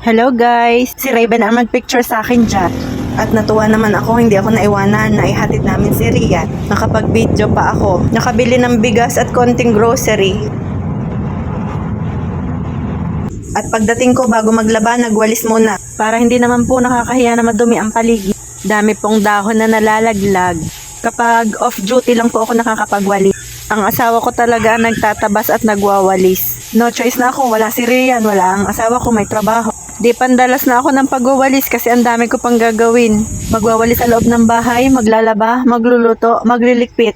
Hello guys! Si Raven ang mag-picture sa akin dyan. At natuwa naman ako, hindi ako naiwanan na ihatid namin si Rian. Nakapag-video pa ako. Nakabili ng bigas at konting grocery. At pagdating ko bago maglaba, nagwalis muna. Para hindi naman po nakakahiya na madumi ang paligid. Dami pong dahon na nalalaglag. Kapag off-duty lang po ako nakakapagwalis. Ang asawa ko talaga ang nagtatabas at nagwawalis. No choice na ako, wala si Rian, wala ang asawa ko, may trabaho. Di pandalas na ako ng pagwawalis kasi ang dami ko pang gagawin. Magwawalis sa loob ng bahay, maglalaba, magluluto, maglilikpit.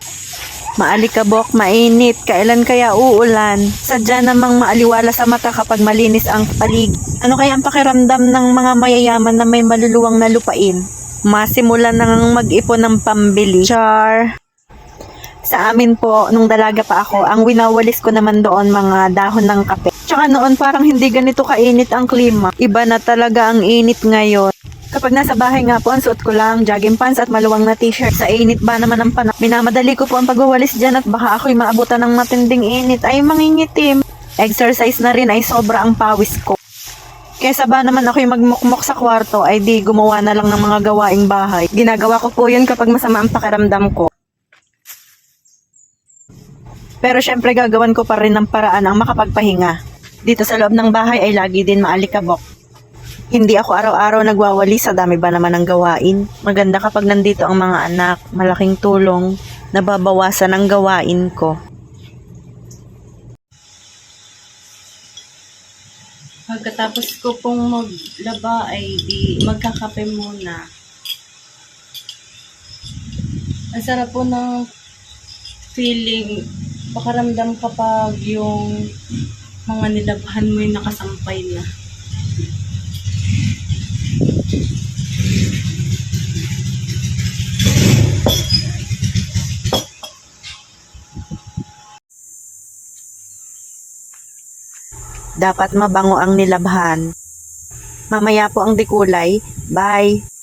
Maalikabok, mainit, kailan kaya uulan? Sadya namang maaliwala sa mata kapag malinis ang paligid. Ano kaya ang pakiramdam ng mga mayayaman na may maluluwang na lupain? Masimulan nang mag-ipon ng pambili. Char! Sa amin po, nung dalaga pa ako, ang winawalis ko naman doon mga dahon ng kape. Tsaka noon parang hindi ganito kainit ang klima. Iba na talaga ang init ngayon. Kapag nasa bahay nga po, ang suot ko lang jogging pants at maluwang na t-shirt. Sa init ba naman ang panahon? Minamadali ko po ang pagwawalis dyan at baka ako'y maabutan ng matinding init. Ay mangingitim. Exercise na rin ay sobra ang pawis ko. Kesa ba naman ako'y magmukmok sa kwarto ay di gumawa na lang ng mga gawaing bahay. Ginagawa ko po yun kapag masama ang pakiramdam ko. Pero syempre gagawan ko pa rin ng paraan ang makapagpahinga. Dito sa loob ng bahay ay lagi din maalikabok. Hindi ako araw-araw nagwawali sa dami ba naman ng gawain. Maganda kapag nandito ang mga anak, malaking tulong, nababawasan ang gawain ko. Pagkatapos ko pong maglaba ay di magkakape muna. Ang sarap po ng feeling, pakaramdam kapag yung mga nilabhan mo yung nakasampay na. Dapat mabango ang nilabhan. Mamaya po ang dikulay. Bye!